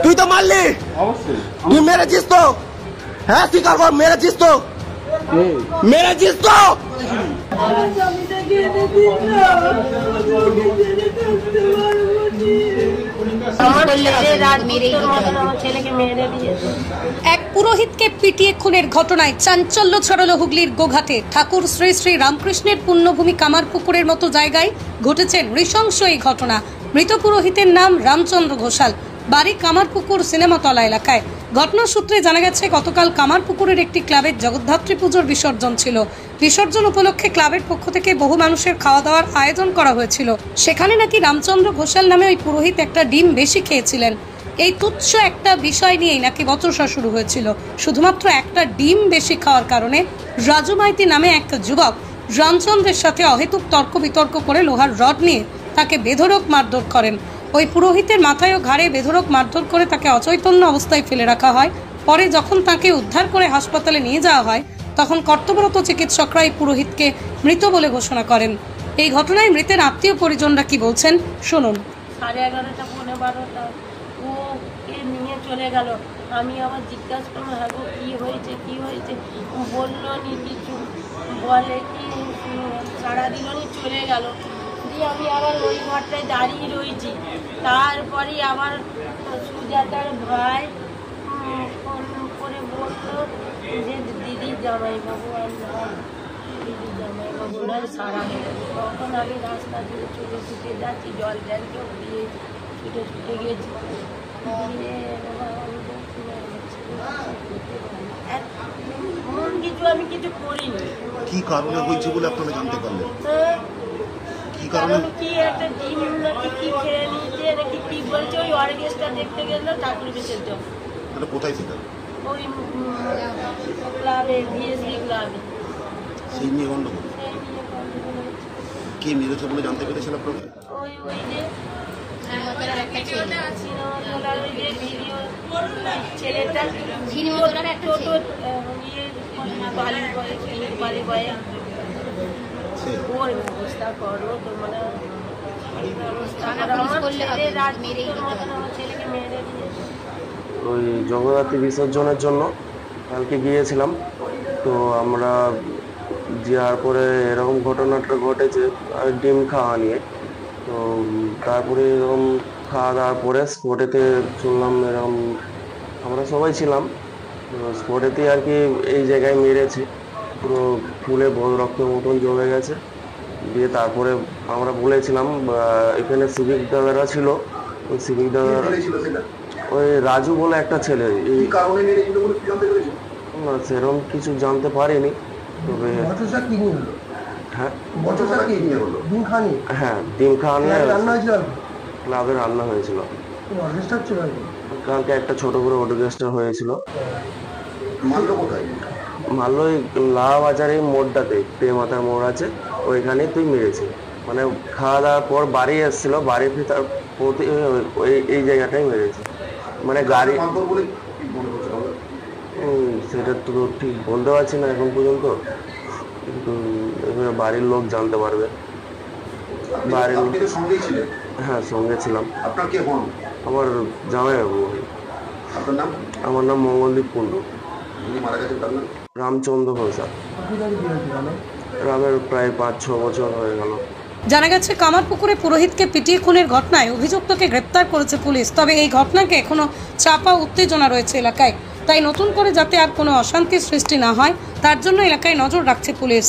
তুই তো মারলি, তুই মেরেছিস তো? হ্যাঁ স্বীকার কর, মেরেছিস তো, মেরেছিস তো। এক পুরোহিতকে পিটিয়ে খুনের ঘটনায় চাঞ্চল্য ছড়ালো হুগলির গোঘাটে। ঠাকুর শ্রী শ্রী রামকৃষ্ণের পুণ্যভূমি কামারপুকুরের মতো জায়গায় ঘটেছে নৃশংস এই ঘটনা। মৃত পুরোহিতের নাম রামচন্দ্র ঘোষাল, বাড়ি কামারপুকুর সিনেমাতলা এলাকায়। ঘটনার সূত্রে জানা গেছে, গতকাল কামারপুকুরের একটি ক্লাবের জগদ্ধাত্রী পুজোর বিসর্জন ছিল। বিসর্জন উপলক্ষে ক্লাবের পক্ষ থেকে বহু মানুষের খাওয়া দাওয়ার আয়োজন করা হয়েছিল। সেখানে নাকি রামচন্দ্র ঘোষাল নামে ওই পুরোহিত একটা ডিম বেশি খেয়েছিলেন। এই তুচ্ছ একটা বিষয় নিয়েই নাকি বচসা শুরু হয়েছিল। শুধুমাত্র একটা ডিম বেশি খাওয়ার কারণে রাজু মাইতি নামে এক যুবক রামচন্দ্রের সাথে অহেতুক তর্ক বিতর্ক করে লোহার রড নিয়ে তাকে বেধড়ক মারধর করেন। ওই পুরোহিতের মাথায় ও ঘাড়ে বেধড়ক মারধর করে তাকে অচৈতন্য অবস্থায় ফেলে রাখা হয়। পরে যখন তাকে উদ্ধার করে হাসপাতালে নিয়ে যাওয়া হয়, তখন কর্তব্যরত চিকিৎসকরা এই পুরোহিতকে মৃত বলে ঘোষণা করেন। এই ঘটনায় মৃতের আত্মীয় পরিজনরা কি বলছেন শুনুন। 11:30 পৌনে 12টা ও নিয়ে চলে গেল। আমি আবার জিজ্ঞাসা করলাম, হ্যাঁ গো কী হয়েছে, বললো নি কিছু, বলে কি সারাদিন উনি চলে গেল। দিয়ে আমি আবার ওই ঘরটায় দাঁড়িয়ে রয়েছি। তারপরে আবার সুজাতার ভাই ফোন করে বললো যে দিদির জামাইবাবু জামাইবাবুরা সারা হয়ে গেছে। তখন আমি রাস্তা দিয়ে ছুটে যাচ্ছি, জল ট্যাঙ্কেও দিয়ে ছুটে গেছি। দিয়ে আমি কিছু করিনি। কি কারণে হয়েছে বলে আপনারা জানতে পারলেন? কি কারণে? কি একটা ডিম নাকি কি খেয়ে নিয়েছে নাকি কি বলছে, ওই অর্কেস্ট্রা দেখতে গেল ঠাকুর বিসর্জন। মানে কোথায় সেটা? ওই ক্লাবে, ভিএসবি ক্লাবে। সেই নিয়ে গন্ডগোল? কে মেরেছে বলে জানতে পেরেছেন আপনারা? ওই যে ছেলেটা ওর ব্যবস্থা করো তোমরা। ছেলেকে মেরে ওই জগদ্ধাত্রী বিসর্জনের জন্য কালকে গিয়েছিলাম। তো আমরা যাওয়ার পরে এরকম ঘটনাটা ঘটেছে ডিম খাওয়া নিয়ে। তো তারপরে এরকম খাওয়া দাওয়ার পরে স্পটেতে শুনলাম এরকম, আমরা সবাই ছিলাম। তো স্পটেতেই আর কি এই জায়গায় মেরেছে, পুরো ফুলে রক্তের মতন জমে গেছে। দিয়ে তারপরে আমরা বলেছিলাম, এখানে সিভিক দাদারা ছিল, ওই সিভিক দাদারা, ওই রাজু বলে একটা ছেলে। না সেরকম কিছু জানতে পারিনি, তবে হ্যাঁ ডিম খাওয়া নিয়ে ক্লাবে রান্না হয়েছিল। কালকে একটা ছোট করে অর্কেস্ট্রা হয়েছিল। মারলো ওই লাভ বাজারে মোড়টাতে, প্রেমাতার মোড় আছে, ওইখানেই তুই মেরেছে। মানে খাওয়া দাওয়ার পর বাড়ি এসেছিল, বাড়ি ফেরার প্রতি এই জায়গাটাই মেরেছে। মানে গাড়ি সেটা তো ঠিক বলতে পারছি না এখন পর্যন্ত, কিন্তু বাড়ির লোক জানতে পারবে। বাড়ির সঙ্গেই ছিলেন? হ্যাঁ সঙ্গে ছিলাম। আপনার কে হন? আমার জামাইবাবু। আপনার নাম? আমার নাম মঙ্গলদীপ কুণ্ডু। রামচন্দ্র ঘোষাল। রামের প্রায় 5-6 বছর হয়ে গেল। জানা গেছে, কামারপুকুরে পুরোহিতকে পিটিয়ে খুনের ঘটনায় অভিযুক্তকে গ্রেপ্তার করেছে পুলিশ। তবে এই ঘটনাকে এখনো চাপা উত্তেজনা রয়েছে এলাকায়। তাই নতুন করে যাতে আর কোনো অশান্তির সৃষ্টি না হয়, তার জন্য এলাকায় নজর রাখছে পুলিশ।